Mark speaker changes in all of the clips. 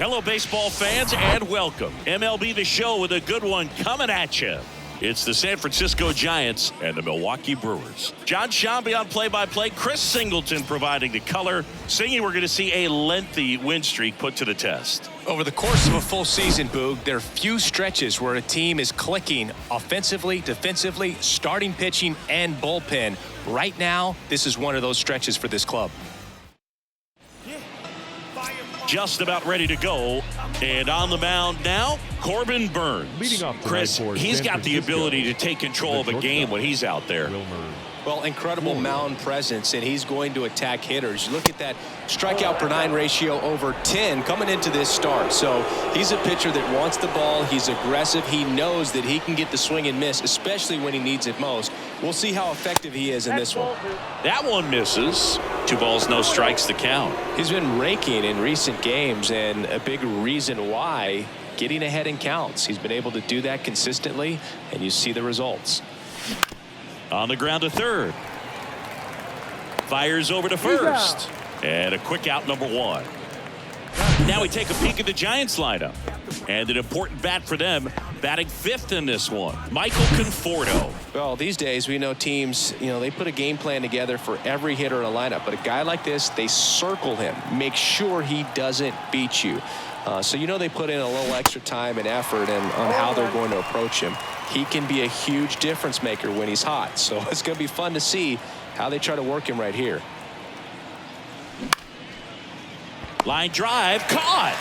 Speaker 1: Hello, baseball fans, and welcome. MLB The Show with a good one coming at you. It's the San Francisco Giants and the Milwaukee Brewers. John Shambi on play-by-play. Chris Singleton providing the color. Singing, we're going to see a lengthy win streak put to the test.
Speaker 2: Over the course of a full season, Boog, there are few stretches where a team is clicking offensively, defensively, starting pitching, and bullpen. Right now, this is one of those stretches for this club.
Speaker 1: Just about ready to go. And on the mound now, Corbin Burnes.
Speaker 3: Leading off
Speaker 1: Chris, he's got the ability to take control of a game when he's out there.
Speaker 2: Well, incredible mound presence, and he's going to attack hitters. Look at that strikeout per 9 ratio over 10 coming into this start. So he's a pitcher that wants the ball. He's aggressive. He knows that he can get the swing and miss, especially when he needs it most. We'll see how effective he is in this one.
Speaker 1: That one misses. 2 balls, no strikes to count.
Speaker 2: He's been raking in recent games, and a big reason why, getting ahead in counts. He's been able to do that consistently, and you see the results.
Speaker 1: On the ground to third. Fires over to first. And a quick out, number 1. Now we take a peek at the Giants lineup. And an important bat for them, batting 5th in this one, Michael Conforto.
Speaker 2: Well, these days we know teams, they put a game plan together for every hitter in a lineup. But a guy like this, they circle him, make sure he doesn't beat you. So they put in a little extra time and effort on how they're going to approach him. He can be a huge difference maker when he's hot. So it's going to be fun to see how they try to work him right here.
Speaker 1: Line drive, caught.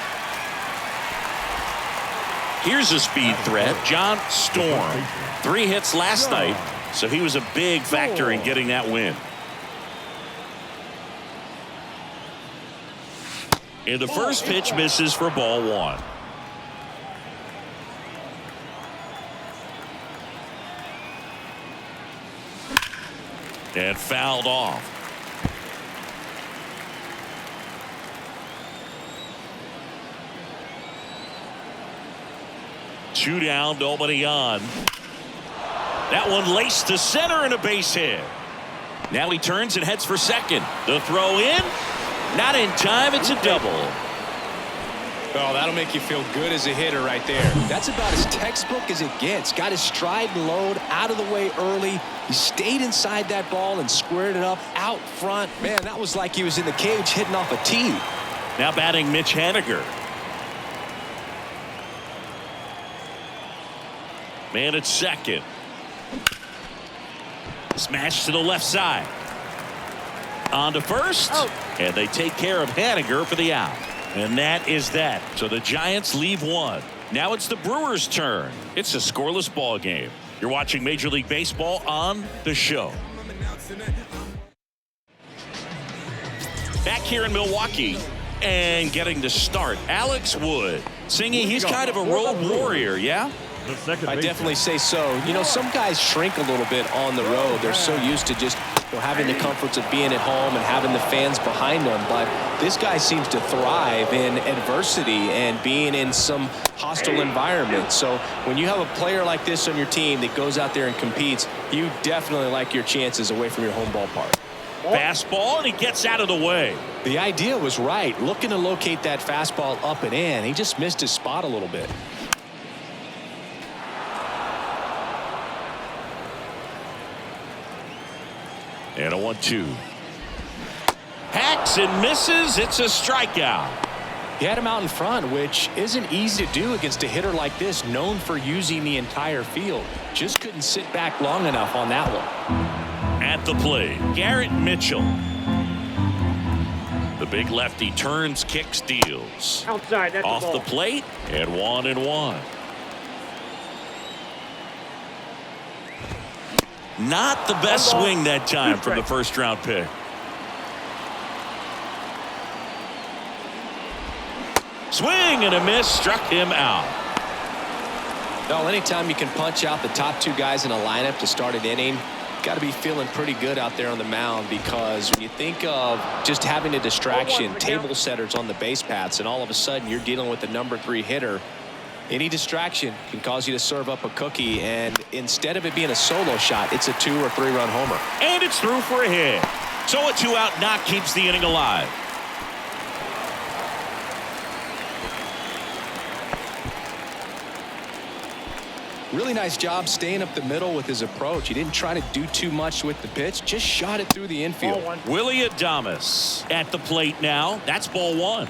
Speaker 1: Here's a speed threat, John Storm. 3 hits last night, so he was a big factor in getting that win. And the first pitch misses for ball 1. And fouled off. Two down, nobody on. That one laced to center and a base hit. Now he turns and heads for second. The throw in. Not in time. It's a double.
Speaker 2: Oh, that'll make you feel good as a hitter right there. That's about as textbook as it gets. Got his stride and load out of the way early. He stayed inside that ball and squared it up out front. Man, that was like he was in the cage hitting off a tee.
Speaker 1: Now batting Mitch Haniger. Man at second. Smash to the left side. On to first. And they take care of Haniger for the out. And that is that. So the Giants leave 1. Now it's the Brewers' turn. It's a scoreless ball game. You're watching Major League Baseball on The Show. Back here in Milwaukee and getting the start, Alex Wood. Singing, he's kind of a road warrior, yeah?
Speaker 2: I definitely say so. Some guys shrink a little bit on the road. They're so used to just having the comforts of being at home and having the fans behind them. But this guy seems to thrive in adversity and being in some hostile environment. So when you have a player like this on your team that goes out there and competes, you definitely like your chances away from your home ballpark.
Speaker 1: Fastball, and he gets out of the way.
Speaker 2: The idea was right. Looking to locate that fastball up and in. He just missed his spot a little bit.
Speaker 1: And a 1-2. Hacks and misses. It's a strikeout.
Speaker 2: He had him out in front, which isn't easy to do against a hitter like this, known for using the entire field. Just couldn't sit back long enough on that one.
Speaker 1: At the plate, Garrett Mitchell. The big lefty turns, kicks, deals.
Speaker 3: Outside, that's
Speaker 1: off the plate, and 1-1. Not the best swing that time from the first round pick. Swing and a miss, struck him out.
Speaker 2: Well, anytime you can punch out the top 2 guys in a lineup to start an inning, got to be feeling pretty good out there on the mound, because when you think of just having a distraction, table setters on the base paths, and all of a sudden you're dealing with the number 3 hitter, any distraction can cause you to serve up a cookie, and instead of it being a solo shot, it's a 2 or 3 run homer.
Speaker 1: And it's through for a hit. So a 2-out knock keeps the inning alive.
Speaker 2: Really nice job staying up the middle with his approach. He didn't try to do too much with the pitch, just shot it through the infield.
Speaker 1: Willy Adames at the plate now. That's ball one.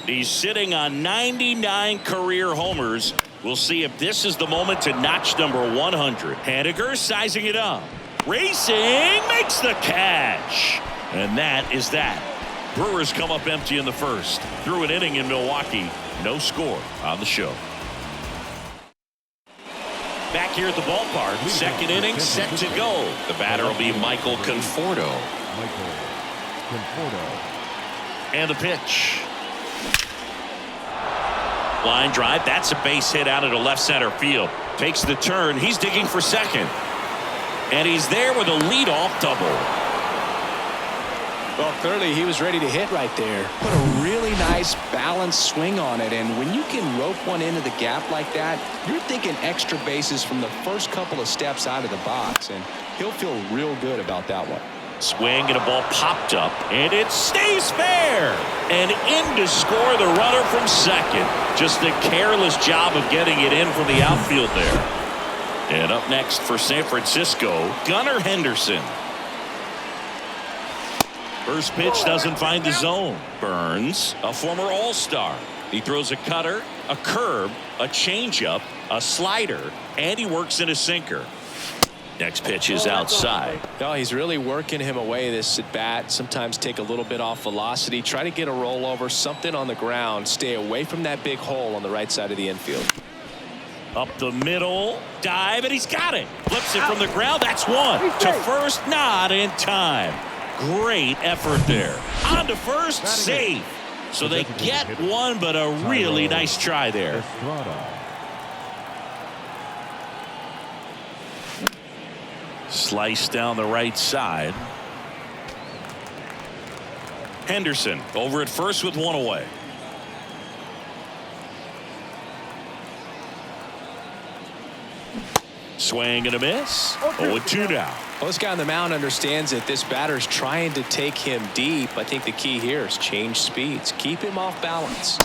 Speaker 1: He's sitting on 99 career homers. We'll see if this is the moment to notch number 100. Haniger sizing it up. Racing, makes the catch. And that is that. Brewers come up empty in the first. Through an inning in Milwaukee. No score on the show. Back here at the ballpark. Second inning set to go. The batter will be Michael Conforto. And the pitch. Line drive. That's a base hit out into left center field. Takes the turn. He's digging for second. And he's there with a leadoff double.
Speaker 2: Well, clearly he was ready to hit right there. Put a really nice balanced swing on it. And when you can rope one into the gap like that, you're thinking extra bases from the first couple of steps out of the box. And he'll feel real good about that one.
Speaker 1: Swing and a ball popped up. And it stays fair. And in to score the runner from second. Just a careless job of getting it in from the outfield there. And up next for San Francisco, Gunnar Henderson. First pitch doesn't find the zone. Burns, a former All-Star. He throws a cutter, a curve, a changeup, a slider, and he works in a sinker. Next pitch is outside.
Speaker 2: No, he's really working him away this at bat. Sometimes take a little bit off velocity. Try to get a rollover, something on the ground. Stay away from that big hole on the right side of the infield.
Speaker 1: Up the middle, dive, and he's got it. Flips it from the ground. That's one. To first, not in time. Great effort there. On to first, safe. So they get one, but a really nice try there. Slice down the right side. Henderson over at first with one away. Swing and a miss. 0-2 now.
Speaker 2: Well, this guy on the mound understands that this batter's trying to take him deep. I think the key here is change speeds. Keep him off balance.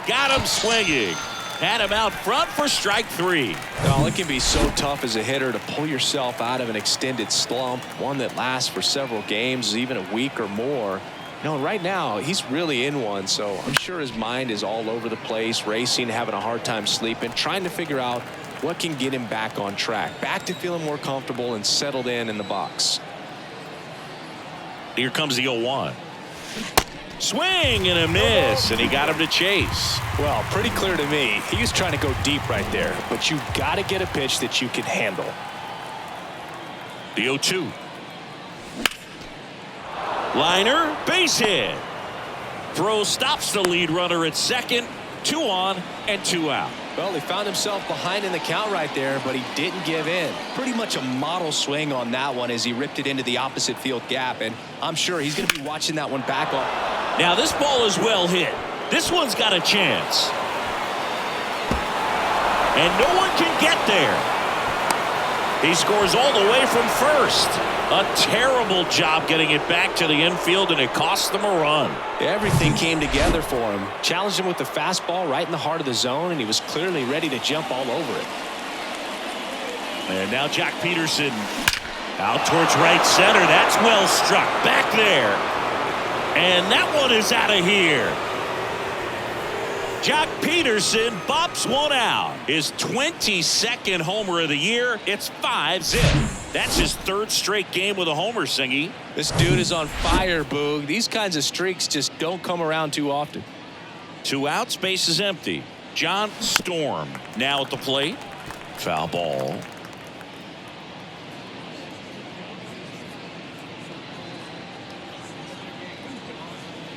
Speaker 1: Got him swinging. Had him out front for strike three.
Speaker 2: Well, it can be so tough as a hitter to pull yourself out of an extended slump, one that lasts for several games, even a week or more. You know, right now, he's really in one, so I'm sure his mind is all over the place, racing, having a hard time sleeping, trying to figure out what can get him back on track, back to feeling more comfortable and settled in the box.
Speaker 1: Here comes the 0-1. Swing and a miss, and he got him to chase.
Speaker 2: Well, pretty clear to me. He was trying to go deep right there, but you've got to get a pitch that you can handle.
Speaker 1: The 0-2. Liner, base hit. Throw stops the lead runner at second. 2 on and 2 out.
Speaker 2: Well, he found himself behind in the count right there, but he didn't give in. Pretty much a model swing on that one as he ripped it into the opposite field gap, and I'm sure he's going to be watching that one back on.
Speaker 1: Now this ball is well hit. This one's got a chance. And no one can get there. He scores all the way from first. A terrible job getting it back to the infield, and it cost them a run.
Speaker 2: Everything came together for him. Challenged him with the fastball right in the heart of the zone, and he was clearly ready to jump all over it.
Speaker 1: And now Jock Peterson out towards right center. That's well struck back there. And that one is out of here. Jock Peterson bops one out. His 22nd homer of the year. It's 5-zip. That's his 3rd straight game with a homer, Singy.
Speaker 2: This dude is on fire, Boog. These kinds of streaks just don't come around too often.
Speaker 1: 2 outs, base is empty. John Storm now at the plate. Foul ball.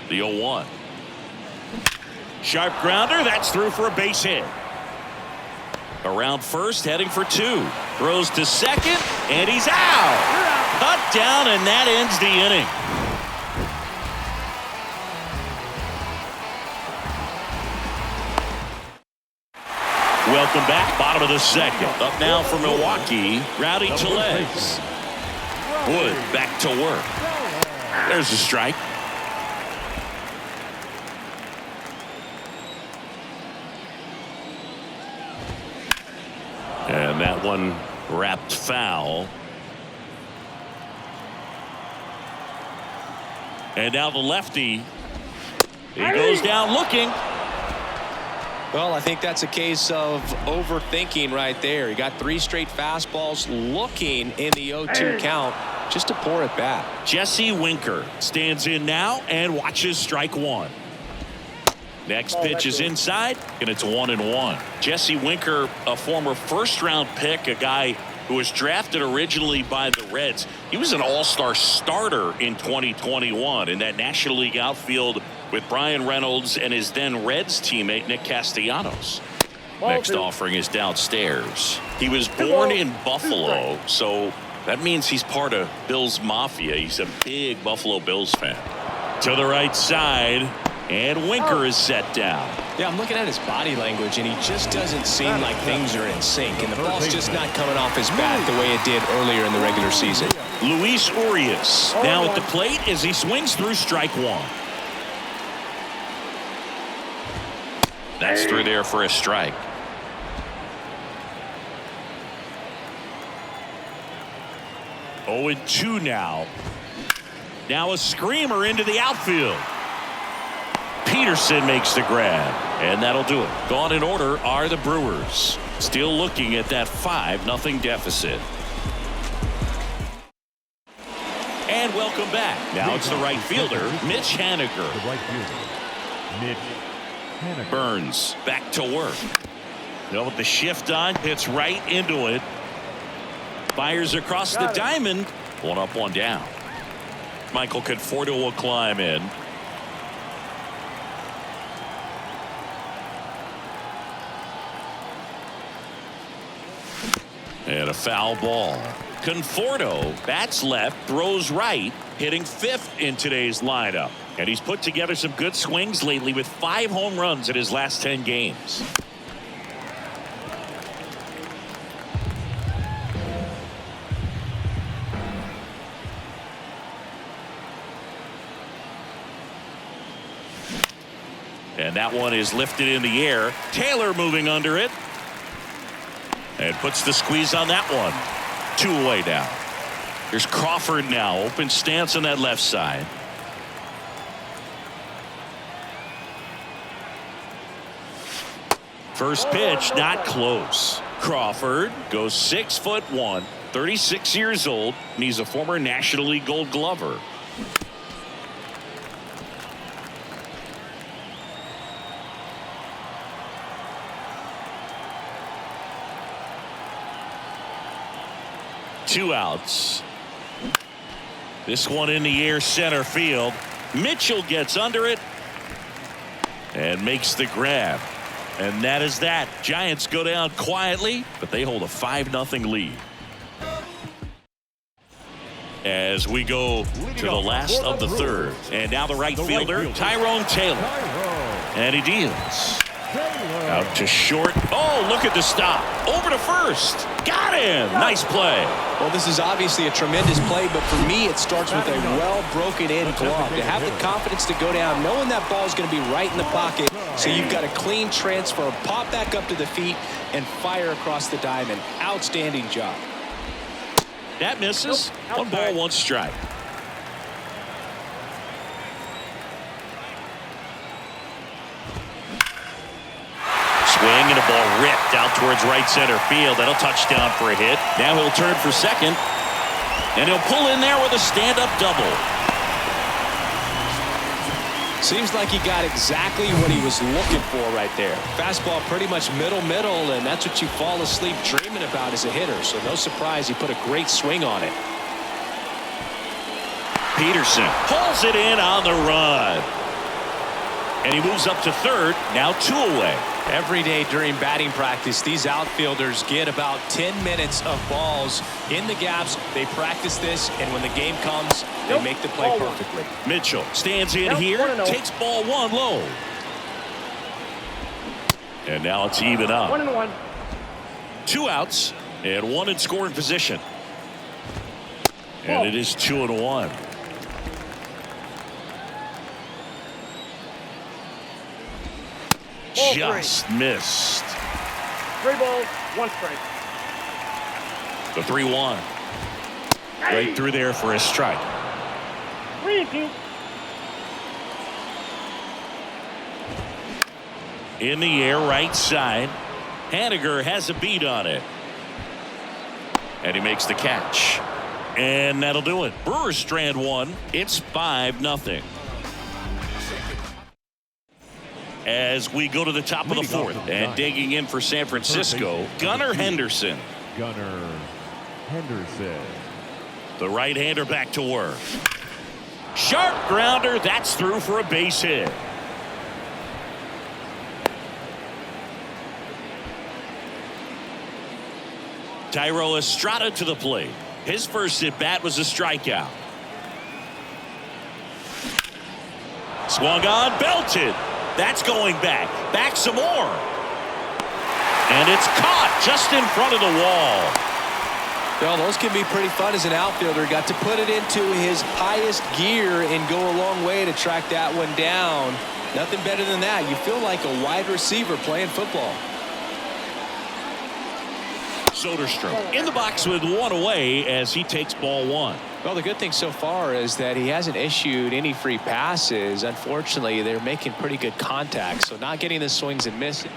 Speaker 1: The 0-1. Sharp grounder. That's through for a base hit. Around first, heading for 2. Throws to second, and he's out. Cut down, and that ends the inning. Welcome back. Bottom of the second. Up now for Milwaukee, Rowdy Tellez. Wood back to work. There's a strike. And that that one wrapped foul. And now the lefty. He goes down looking.
Speaker 2: Well, I think that's a case of overthinking right there. He got 3 straight fastballs looking in the 0-2 count just to pour it back.
Speaker 1: Jesse Winker stands in now and watches strike one. Next pitch is inside, and it's 1-1. Jesse Winker, a former first-round pick, a guy who was drafted originally by the Reds. He was an all-star starter in 2021 in that National League outfield with Brian Reynolds and his then Reds teammate Nick Castellanos. Next offering is downstairs. He was born in Buffalo, so that means he's part of Bills Mafia. He's a big Buffalo Bills fan. To the right side, and Winker is set down.
Speaker 2: Yeah, I'm looking at his body language, and he just doesn't seem like things are in sync, and the ball's just not coming off his bat the way it did earlier in the regular season.
Speaker 1: Luis Urias now at the plate as he swings through strike one. That's through there for a strike. Oh, and 2 now. Now a screamer into the outfield. Peterson makes the grab, and that'll do it. Gone in order are the Brewers. Still looking at that 5-0 deficit. And welcome back. Now it's the right fielder, Mitch Haniger.
Speaker 3: The right fielder, Mitch Haniger.
Speaker 1: Burns back to work. Now with the shift on, hits right into it. Fires across the diamond. 1 up, 1 down. Michael Conforto will climb in. And a foul ball. Conforto bats left, throws right, hitting 5th in today's lineup. And he's put together some good swings lately with 5 home runs in his last 10 games. And that one is lifted in the air. Taylor moving under it. And puts the squeeze on that one. 2 away now. Here's Crawford now. Open stance on that left side. First pitch not close. Crawford goes 6'1", 36 years old, and he's a former National League Gold Glover. Two outs. This one in the air, center field. Mitchell gets under it and makes the grab. And that is that. Giants go down quietly, but they hold a 5-0 lead. As we go to the last of the third. And now the right fielder, Tyrone Taylor. And he deals. Out to short. Oh, look at the stop. Over to first. Got him. Nice play.
Speaker 2: Well, this is obviously a tremendous play, but for me, it starts with a well-broken-in glove. To have the confidence to go down, knowing that ball is going to be right in the pocket, so you've got a clean transfer, pop back up to the feet, and fire across the diamond. Outstanding job.
Speaker 1: That misses. 1 ball, 1 strike. Swing and a ball ripped out towards right center field. That'll touch down for a hit. Now he'll turn for second. And he'll pull in there with a stand-up double.
Speaker 2: Seems like he got exactly what he was looking for right there. Fastball pretty much middle, and that's what you fall asleep dreaming about as a hitter. So no surprise he put a great swing on it.
Speaker 1: Peterson pulls it in on the run. And he moves up to third. Now 2 away.
Speaker 2: Every day during batting practice, these outfielders get about 10 minutes of balls in the gaps. They practice this, and when the game comes, they make the play perfectly.
Speaker 1: Mitchell stands in here, takes ball 1 low. And now it's even up.
Speaker 4: 1-1.
Speaker 1: 2 outs and 1 in scoring position. And it is 2-1. Just missed.
Speaker 4: 3 balls, 1 strike.
Speaker 1: The 3-1. Right through there for a strike.
Speaker 4: 3-2.
Speaker 1: In the air, right side. Haniger has a beat on it. And he makes the catch. And that'll do it. Brewers strand one. It's 5-0. As we go to the top of the fourth. And digging in for San Francisco, Gunnar Henderson.
Speaker 3: Gunnar Henderson.
Speaker 1: The right-hander back to work. Sharp grounder. That's through for a base hit. Thairo Estrada to the plate. His first at bat was a strikeout. Swung on, belted. That's going back. Back some more. And it's caught just in front of the wall.
Speaker 2: Well, those can be pretty fun as an outfielder. Got to put it into his highest gear and go a long way to track that one down. Nothing better than that. You feel like a wide receiver playing football.
Speaker 1: Soderstrom in the box with one away as he takes ball one.
Speaker 2: Well, the good thing so far is that he hasn't issued any free passes. Unfortunately, they're making pretty good contact, so not getting the swings and missing.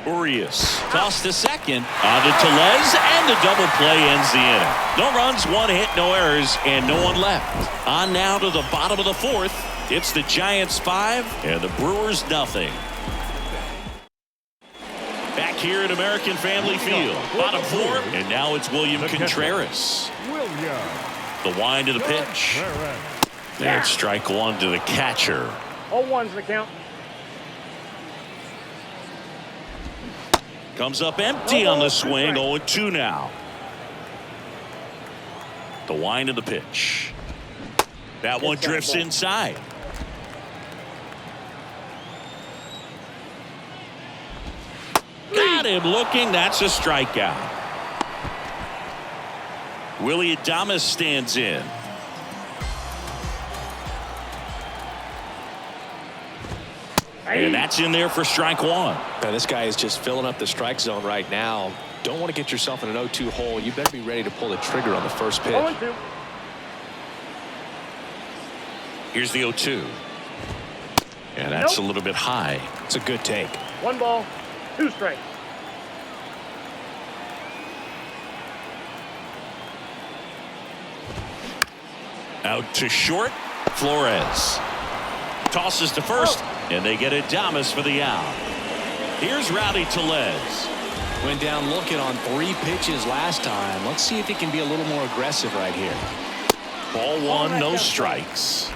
Speaker 1: Urias tossed to second. On to Tellez, and the double play ends the inning. No runs, one hit, no errors, and no one left. On now to the bottom of the fourth. It's the Giants 5 and the Brewers nothing. Back here at American Family Field. Bottom four, and now it's William Contreras. The wind to the pitch. There's strike one to the catcher.
Speaker 4: 0-1's the count.
Speaker 1: Comes up empty on the swing. 0-2 now. The wind of the pitch. That one drifts inside. Got him looking. That's a strikeout. Willie Adames stands in. And that's in there for strike one.
Speaker 2: Now, this guy is just filling up the strike zone right now. Don't want to get yourself in an 0-2 hole. You better be ready to pull the trigger on the first pitch.
Speaker 4: 0-2.
Speaker 1: Here's the 0-2. And that's a little bit high.
Speaker 2: It's a good take.
Speaker 4: 1 ball, 2 strikes.
Speaker 1: Out to short. Flores tosses to first, and they get Adames for the out. Here's Rowdy Tellez.
Speaker 2: Went down looking on 3 pitches last time. Let's see if he can be a little more aggressive right here.
Speaker 1: Ball one, no strikes.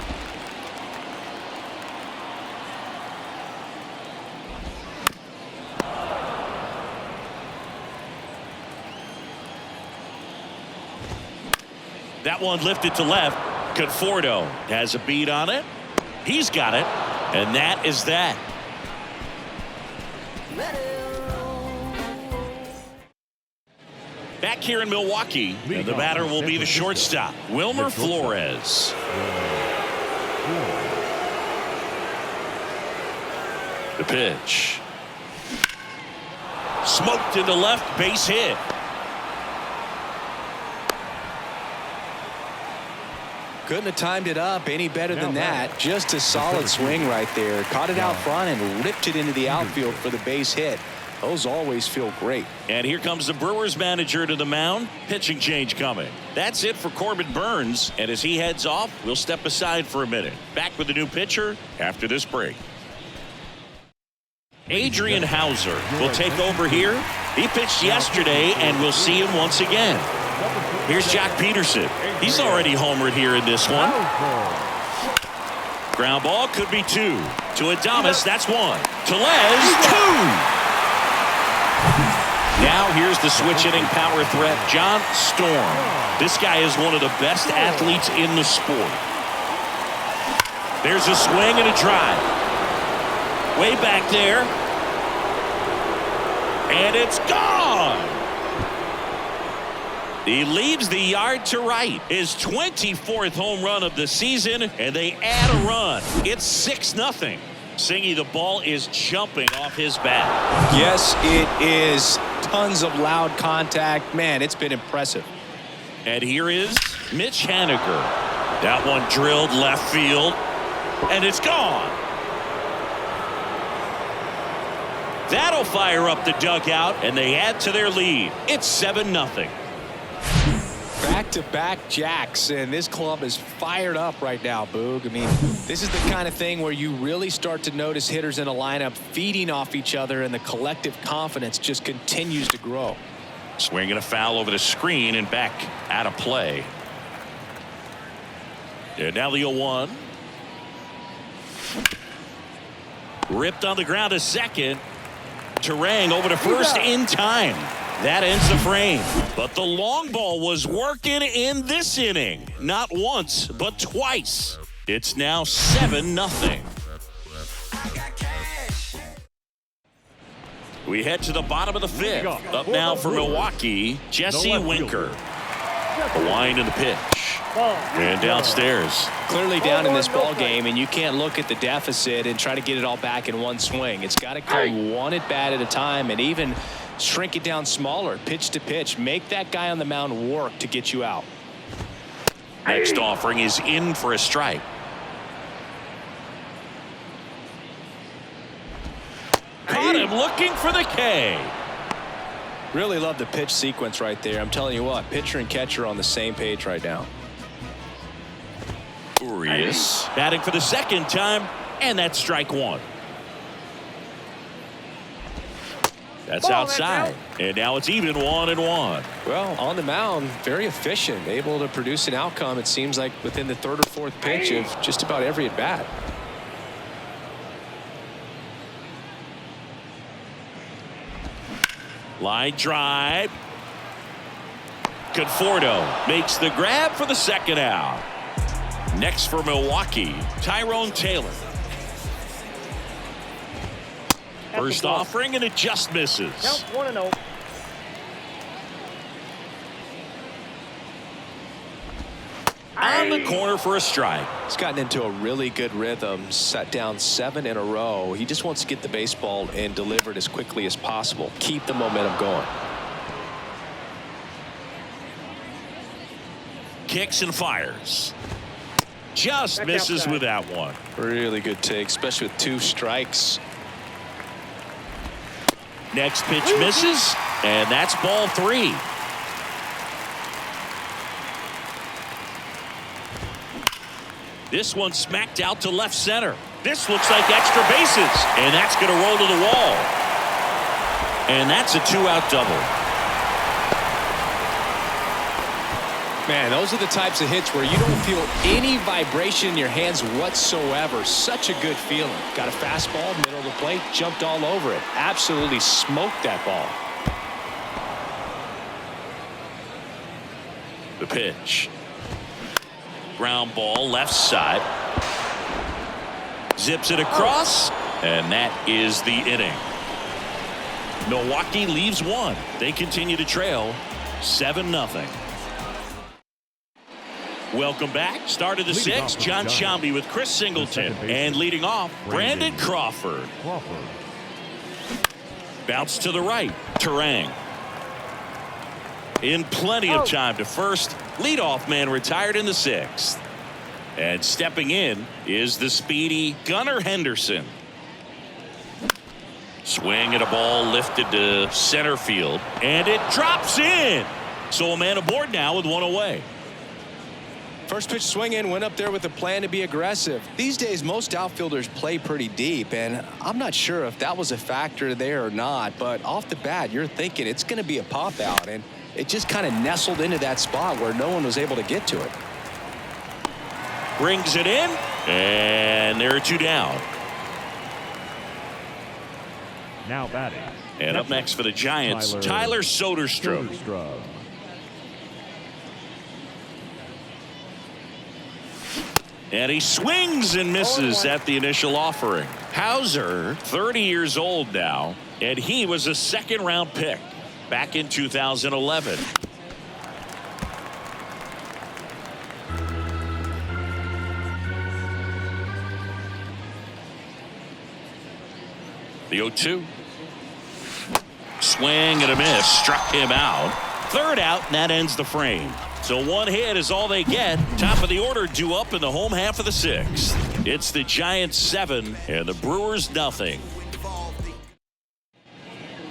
Speaker 1: That one lifted to left. Conforto has a beat on it. He's got it. And that is that. Back here in Milwaukee, and the batter will be the shortstop, Wilmer Flores. The pitch. Smoked into left, base hit.
Speaker 2: Couldn't have timed it up any better than that. Just a solid swing right there. Caught it out front and ripped it into the outfield for the base hit. Those always feel great.
Speaker 1: And here comes the Brewers manager to the mound. Pitching change coming. That's it for Corbin Burnes. And as he heads off, we'll step aside for a minute. Back with the new pitcher after this break. Adrian Hauser will take over here. He pitched yesterday, and we'll see him once again. Here's Jack Peterson. He's already homered here in this one. Ground ball could be 2. To Adames, that's 1. Tellez, 2. Now here's the switch hitting power threat, John Storm. This guy is one of the best athletes in the sport. There's a swing and a drive. Way back there. And it's gone. He leaves the yard to right. His 24th home run of the season, and they add a run. It's 6-0. Singy, the ball is jumping off his bat.
Speaker 2: Yes, it is. tons of loud contact. Man, it's been impressive.
Speaker 1: And here is Mitch Haniger. That one drilled left field, and it's gone. That'll fire up the dugout, and they add to their lead. It's 7-0.
Speaker 2: Back-to-back jacks, and this club is fired up right now, Boog. I mean, this is the kind of thing where you really start to notice hitters in a lineup feeding off each other, and the collective confidence just continues to grow.
Speaker 1: Swinging a foul over the screen and back out of play. And now the 0-1. Ripped on the ground to second. Turang over to first in time. That ends the frame. But the long ball was working in this inning. Not once, but twice. It's now 7-0. We head to the bottom of the fifth. Up now for Milwaukee, Jesse Winker. A wind in the pitch. And downstairs.
Speaker 2: Clearly down in this ball game, and you can't look at the deficit and try to get it all back in one swing. It's got to come one at bat at a time, and even shrink it down smaller, pitch to pitch. Make that guy on the mound work to get you out.
Speaker 1: Next offering is in for a strike. Caught him looking for the K.
Speaker 2: Really love the pitch sequence right there. I'm telling you what, pitcher and catcher on the same page right now.
Speaker 1: Urias batting for the second time, and that's strike one. That's outside, and now it's even 1-1.
Speaker 2: Well, on the mound, very efficient, able to produce an outcome, it seems like, within the third or fourth pitch of just about every at bat.
Speaker 1: Line drive. Conforto makes the grab for the second out. Next for Milwaukee, Tyrone Taylor. First offering, and it just misses.
Speaker 4: Count 1-0.
Speaker 1: On the corner for a strike.
Speaker 2: He's gotten into a really good rhythm, set down 7 in a row. He just wants to get the baseball and deliver it as quickly as possible. Keep the momentum going.
Speaker 1: Kicks and fires. Just misses with that one.
Speaker 2: Really good take, especially with 2 strikes.
Speaker 1: Next pitch misses, and that's ball 3. This one smacked out to left center. This looks like extra bases, and that's going to roll to the wall. And that's a 2-out double.
Speaker 2: Man, those are the types of hits where you don't feel any vibration in your hands whatsoever. Such a good feeling. Got a fastball, middle of the plate, jumped all over it. Absolutely smoked that ball.
Speaker 1: The pitch. Ground ball left side. Zips it across, and that is the inning. Milwaukee leaves 1. They continue to trail 7-0. Welcome back. Start of the 6th. John Sciambi with Chris Singleton. And leading off, Brandon Crawford. Bounce to the right. Turang. In plenty of time to first. Leadoff man retired in the 6th. And stepping in is the speedy Gunnar Henderson. Swing at a ball lifted to center field. And it drops in. So a man aboard now with 1 away.
Speaker 2: First pitch swing in, went up there with a plan to be aggressive. These days, most outfielders play pretty deep, and I'm not sure if that was a factor there or not, but off the bat, you're thinking it's going to be a pop out, and it just kind of nestled into that spot where no one was able to get to it.
Speaker 1: Brings it in, and there are 2 down.
Speaker 3: Now batting.
Speaker 1: And up next for the Giants, Tyler Soderstrom. And he swings and misses at the initial offering. Hauser, 30 years old now, and he was a 2nd-round pick back in 2011. The 0-2. Swing and a miss. Struck him out. Third out, and that ends the frame. So one hit is all they get. Top of the order due up in the home half of the sixth. It's the Giants 7 and the Brewers nothing.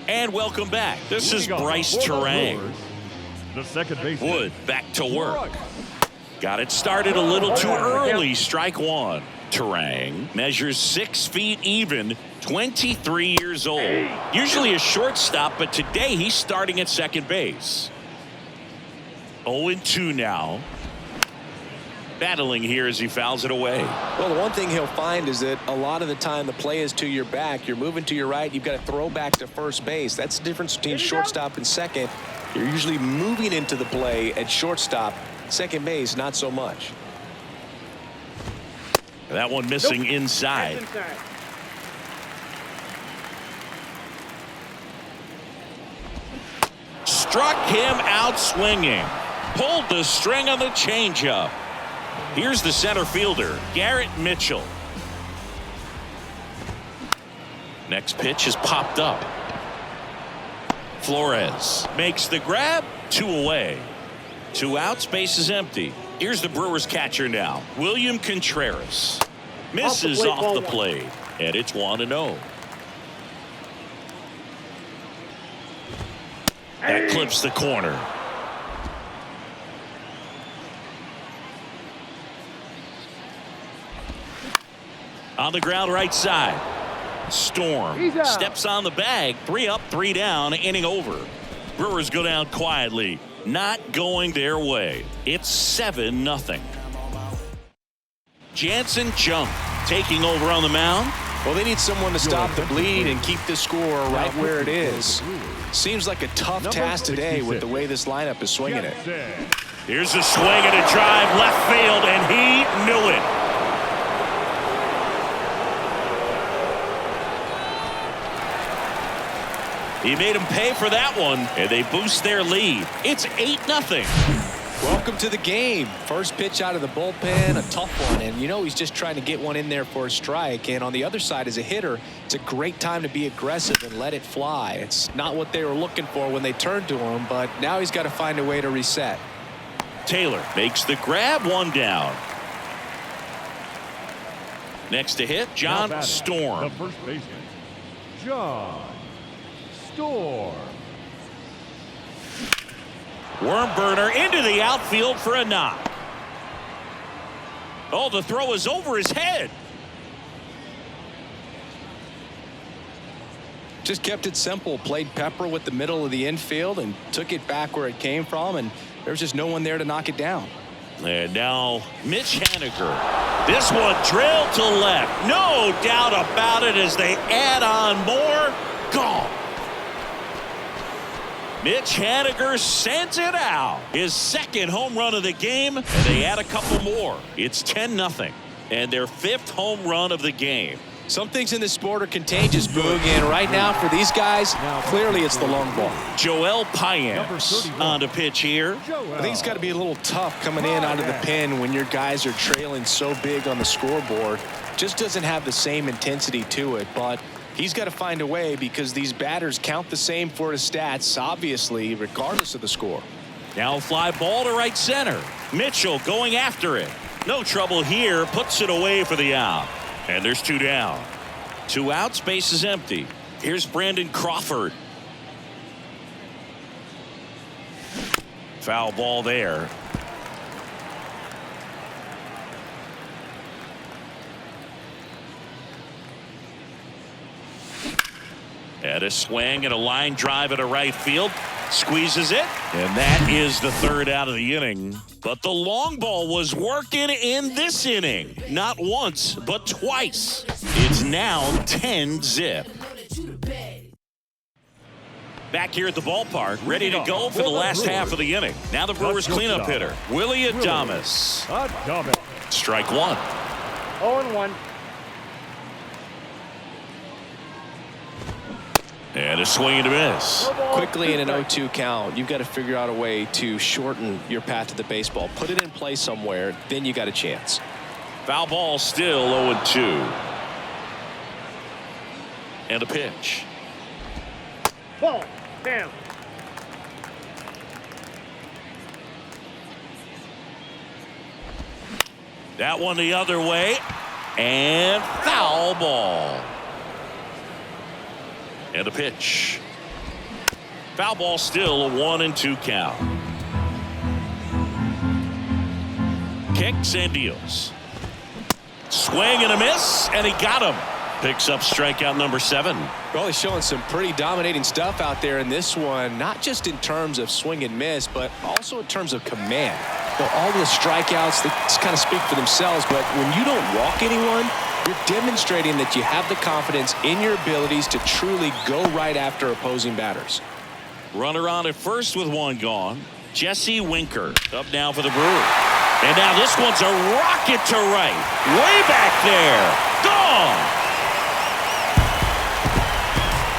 Speaker 1: And welcome back. This is Bryce Turang.
Speaker 3: The second baseman.
Speaker 1: Wood back to work. Got it started a little too early. Strike one. Turang measures 6 feet even, 23 years old. Usually a shortstop, but today he's starting at second base. 0-2 now. Battling here as he fouls it away.
Speaker 2: Well, the one thing he'll find is that a lot of the time the play is to your back. You're moving to your right. You've got to throw back to first base. That's the difference between shortstop and second. You're usually moving into the play at shortstop. Second base, not so much.
Speaker 1: That one missing inside. Struck him out swinging. Pulled the string on the changeup. Here's the center fielder, Garrett Mitchell. Next pitch is popped up. Flores makes the grab. 2 away. 2 outs, base is empty. Here's the Brewers catcher now, William Contreras. Misses off the plate, and it's 1-0. That clips the corner. On the ground right side. Storm steps on the bag. 3 up, 3 down, inning over. Brewers go down quietly. Not going their way. It's 7-0. Jansen Junk taking over on the mound.
Speaker 2: Well, they need someone to stop the bleed and keep the score right where it is. Seems like a tough task today with the way this lineup is swinging it.
Speaker 1: Here's a swing and a drive left field, and he knew it. He made him pay for that one, and they boost their lead. It's 8-0.
Speaker 2: Welcome to the game. First pitch out of the bullpen, a tough one, and you know he's just trying to get one in there for a strike. And on the other side, as a hitter, it's a great time to be aggressive and let it fly. It's not what they were looking for when they turned to him, but now he's got to find a way to reset.
Speaker 1: Taylor makes the grab, 1 down. Next to hit, John Storm.
Speaker 3: The first baseman, John Storm.
Speaker 1: Worm burner into the outfield for a knock. Oh, the throw is over his head.
Speaker 2: Just kept it simple. Played pepper with the middle of the infield and took it back where it came from, and there's just no one there to knock it down.
Speaker 1: And now Mitch Haniger. This one drilled to left. No doubt about it as they add on more. Gone. Mitch Haniger sends it out. His second home run of the game, and they add a couple more. It's 10-0, and their 5th home run of the game.
Speaker 2: Some things in this sport are contagious, Boog, and right now for these guys, clearly it's the long ball.
Speaker 1: Joel Payamps on the pitch here.
Speaker 2: I think it's got to be a little tough coming in out of the pen when your guys are trailing so big on the scoreboard. Just doesn't have the same intensity to it, but he's got to find a way because these batters count the same for his stats, obviously, regardless of the score.
Speaker 1: Now fly ball to right center. Mitchell going after it. No trouble here. Puts it away for the out. And there's 2 down. 2 outs. Base is empty. Here's Brandon Crawford. Foul ball there. And a swing and a line drive at a right field. Squeezes it. And that is the 3rd out of the inning. But the long ball was working in this inning. Not once, but twice. It's now 10-zip. Back here at the ballpark, ready to go for the last half of the inning. Now the Brewers cleanup hitter, Willy Adames. Strike 1.
Speaker 4: 0-1.
Speaker 1: And a swing and a miss.
Speaker 2: Quickly in an 0-2 count, you've got to figure out a way to shorten your path to the baseball. Put it in play somewhere, then you got a chance.
Speaker 1: Foul ball still 0-2. And a pitch.
Speaker 4: Ball. down.
Speaker 1: That one the other way. And foul ball. And a pitch. Foul ball, still a 1-2 count. Kicks and deals. Swing and a miss, and he got him. Picks up strikeout number 7.
Speaker 2: Well, he's showing some pretty dominating stuff out there in this one, not just in terms of swing and miss, but also in terms of command. All the strikeouts, they just kind of speak for themselves, but when you don't walk anyone, you're demonstrating that you have the confidence in your abilities to truly go right after opposing batters.
Speaker 1: Runner on at first with one gone. Jesse Winker up now for the Brewers. And now this one's a rocket to right. Way back there. Gone.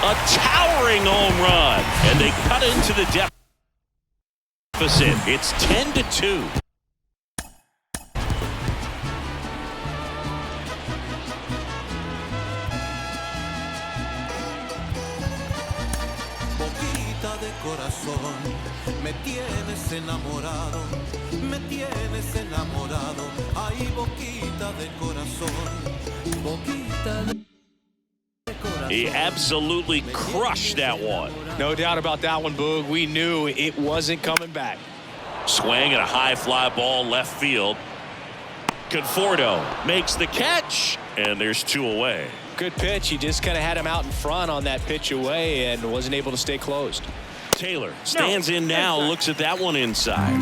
Speaker 1: A towering home run. And they cut into the deficit. It's 10-2.
Speaker 5: Me tienes enamorado, ay boquita de corazón, boquita de corazón.
Speaker 1: He absolutely crushed that one.
Speaker 2: No doubt about that one, Boog. We knew it wasn't coming back.
Speaker 1: Swing and a high fly ball left field. Conforto makes the catch, and there's 2 away.
Speaker 2: Good pitch. He just kind of had him out in front on that pitch away and wasn't able to stay closed.
Speaker 1: Taylor stands in now, looks at that one inside.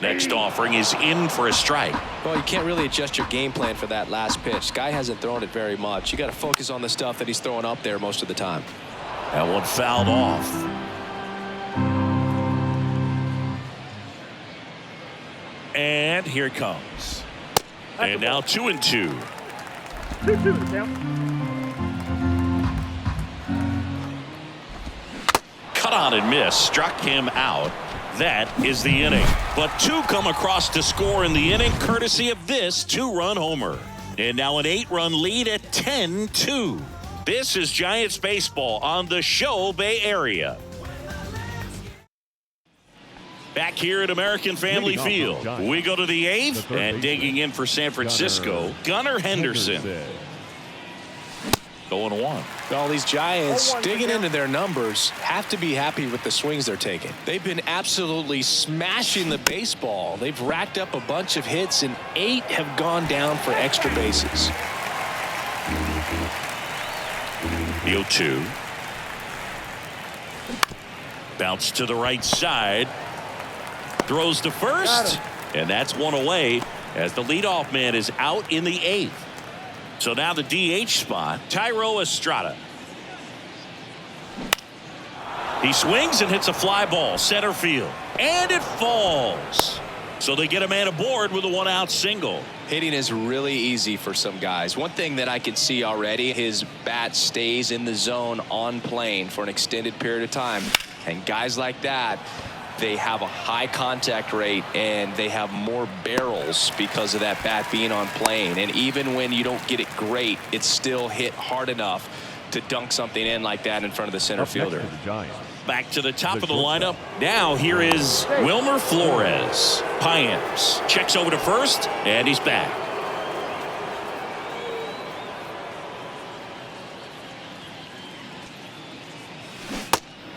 Speaker 1: Next offering is in for a strike.
Speaker 2: Well, you can't really adjust your game plan for that last pitch. Guy hasn't thrown it very much. You got to focus on the stuff that he's throwing up there most of the time.
Speaker 1: That one fouled off. And here it comes. And now 2-2.
Speaker 4: 2-2 the count.
Speaker 1: Cut on and miss, struck him out. That is the inning. But 2 come across to score in the inning, courtesy of this 2-run homer. And now an 8-run lead at 10-2. This is Giants baseball on the Show Bay Area. Back here at American Family Field, we go to the 8th, and digging in for San Francisco, Gunnar Henderson. Going 1.
Speaker 2: All these Giants digging into their numbers have to be happy with the swings they're taking. They've been absolutely smashing the baseball. They've racked up a bunch of hits, and 8 have gone down for extra bases.
Speaker 1: The 0-2. Bounce to the right side. Throws to first, and that's 1 away as the leadoff man is out in the 8th. So now the DH spot, Thairo Estrada. He swings and hits a fly ball center field, and it falls. So they get a man aboard with a 1-out single.
Speaker 2: Hitting is really easy for some guys. One thing that I can see already, his bat stays in the zone on plane for an extended period of time, and guys like that, they have a high contact rate and they have more barrels because of that bat being on plane. And even when you don't get it great, it's still hit hard enough to dunk something in like that in front of the center fielder.
Speaker 1: Back to the top of the lineup. Now here is Wilmer Flores. Pioneers. Checks over to first, and he's back.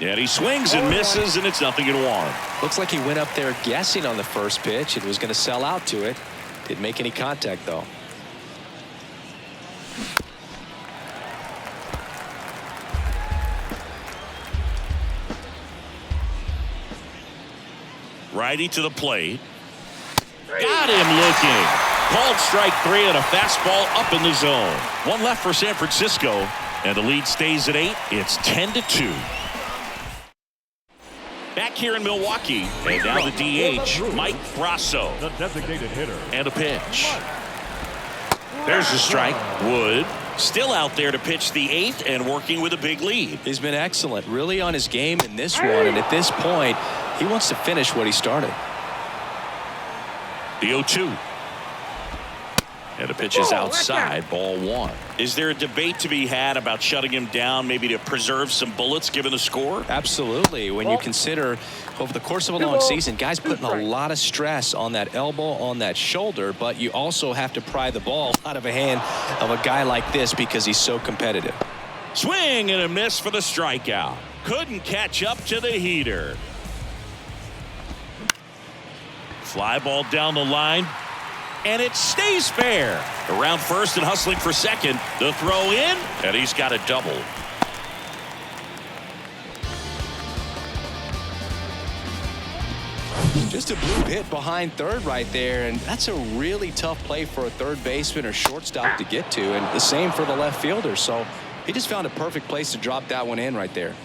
Speaker 1: And he swings and misses, and it's 0-1.
Speaker 2: Looks like he went up there guessing on the first pitch and was going to sell out to it. Didn't make any contact, though.
Speaker 1: Righty to the plate. Got him looking. Called strike 3 and a fastball up in the zone. 1 left for San Francisco, and the lead stays at 8. It's 10-2. Back here in Milwaukee, and now the DH, Mike Brasso.
Speaker 3: The designated hitter.
Speaker 1: And a pitch. There's the strike. Wood still out there to pitch the 8th and working with a big lead.
Speaker 2: He's been excellent, really on his game in this one, and at this point, he wants to finish what he started.
Speaker 1: The 0-2. And the pitch is outside, ball one. Is there a debate to be had about shutting him down, maybe to preserve some bullets given the score?
Speaker 2: Absolutely. When you consider over the course of a long season, guys putting a lot of stress on that elbow, on that shoulder, but you also have to pry the ball out of a hand of a guy like this because he's so competitive.
Speaker 1: Swing and a miss for the strikeout. Couldn't catch up to the heater. Fly ball down the line. And it stays fair. Around first and hustling for second. The throw in, and he's got a double.
Speaker 2: Just a blue hit behind third right there, and that's a really tough play for a third baseman or shortstop to get to, and the same for the left fielder. So he just found a perfect place to drop that one in right there.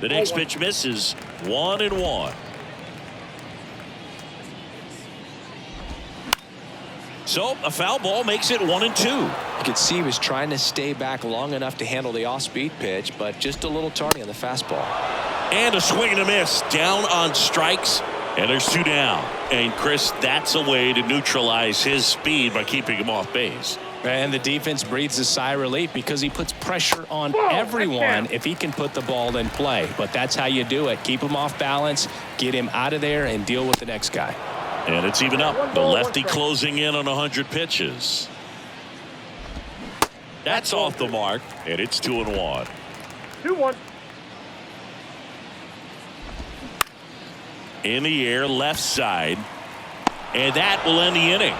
Speaker 1: The next pitch misses. 1-1. So a foul ball makes it 1-2.
Speaker 2: You could see he was trying to stay back long enough to handle the off-speed pitch, but just a little tardy on the fastball.
Speaker 1: And a swing and a miss. Down on strikes. And there's 2 down. And Chris, that's a way to neutralize his speed by keeping him off base.
Speaker 2: And the defense breathes a sigh of relief because he puts pressure on everyone if he can put the ball in play. But that's how you do it. Keep him off balance, get him out of there, and deal with the next guy.
Speaker 1: And it's even up. The lefty closing in on 100 pitches. That's off the mark, and it's 2-1.
Speaker 4: 2-1.
Speaker 1: In the air, left side. And that will end the inning.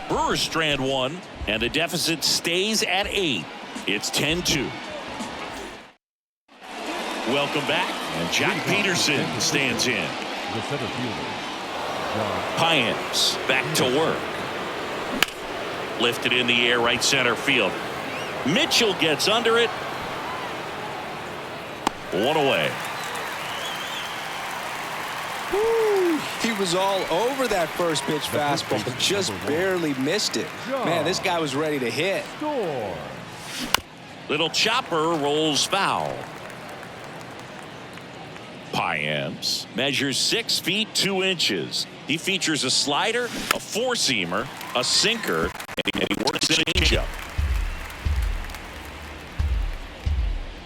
Speaker 1: Brewers strand 1, and the deficit stays at 8. It's 10-2. Welcome back, and Jack Peterson stands in.
Speaker 3: The center fielder, John
Speaker 1: Paynes back to work. Lifted in the air, right center field. Mitchell gets under it. 1 away.
Speaker 2: Woo, he was all over that first pitch fastball, just barely missed it. Man, this guy was ready to hit.
Speaker 3: score.
Speaker 1: Little chopper rolls foul. Paynes measures 6 feet 2 inches. He features a slider, a four-seamer, a sinker, and he works in a changeup.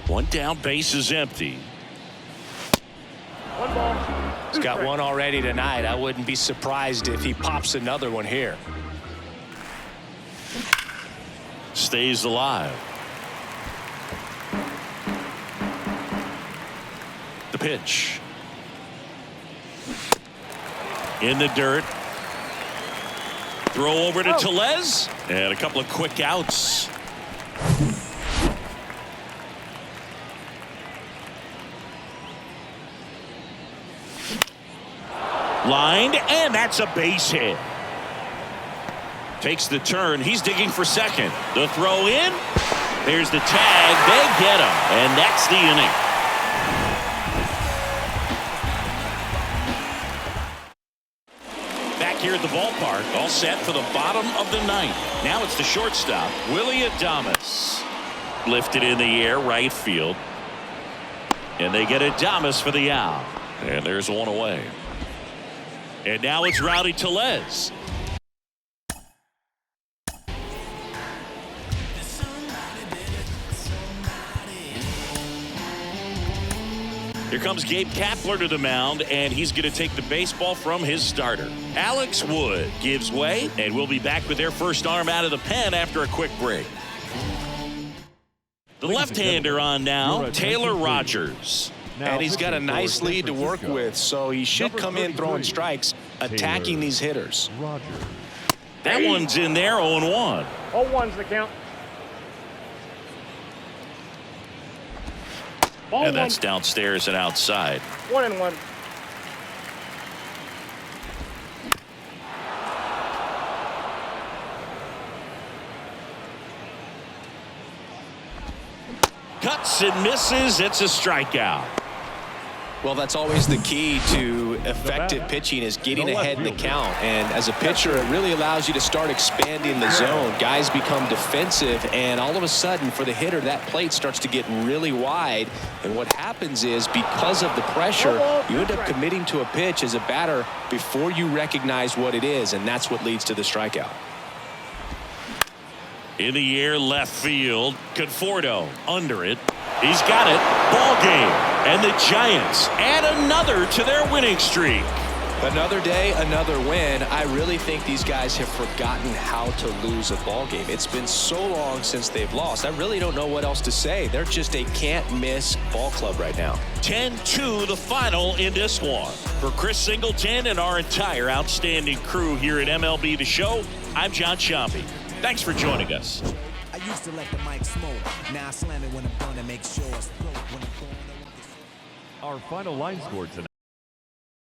Speaker 1: 1 down, base is empty.
Speaker 4: 1 ball.
Speaker 2: He's got 1 already tonight. I wouldn't be surprised if he pops another one here.
Speaker 1: Stays alive. The pitch. In the dirt. Throw over to Tellez. And a couple of quick outs. Lined, and that's a base hit. Takes the turn. He's digging for second. The throw in. There's the tag. They get him. And that's the inning. Back here at the ballpark, all set for the bottom of the 9th. Now it's the shortstop, Willy Adames. Lifted in the air, right field. And they get Adames for the out. And there's 1 away. And now it's Rowdy Tellez. Here comes Gabe Kapler to the mound, and he's going to take the baseball from his starter. Alex Wood gives way, and we'll be back with their first arm out of the pen after a quick break. The left-hander on now, Taylor Rogers.
Speaker 2: And he's got a nice lead to work with, so he should come in throwing strikes, attacking these hitters.
Speaker 3: Roger.
Speaker 1: That one's in there, 0-1.
Speaker 4: 0-1's the count. Ball
Speaker 1: And that's
Speaker 4: 1.
Speaker 1: downstairs and outside.
Speaker 4: 1-1.
Speaker 1: Cuts and misses. It's a strikeout.
Speaker 2: Well, that's always the key to effective pitching is getting ahead in the count. And as a pitcher, it really allows you to start expanding the zone. Guys become defensive, and all of a sudden, for the hitter, that plate starts to get really wide. And what happens is, because of the pressure, you end up committing to a pitch as a batter before you recognize what it is, and that's what leads to the strikeout.
Speaker 1: In the air, left field. Conforto under it. He's got it. Ball game. And the Giants add another to their winning streak.
Speaker 2: Another day, another win. I really think these guys have forgotten how to lose a ball game. It's been so long since they've lost. I really don't know what else to say. They're just a can't-miss ball club right now.
Speaker 1: 10-2 the final in this one. For Chris Singleton and our entire outstanding crew here at MLB The Show, I'm John Sciambi. Thanks for joining us.
Speaker 6: I used to let the mic smoke. Now I slam it when I'm done and make sure it's broke. When I'm gone, I want this.
Speaker 3: Our final line score tonight.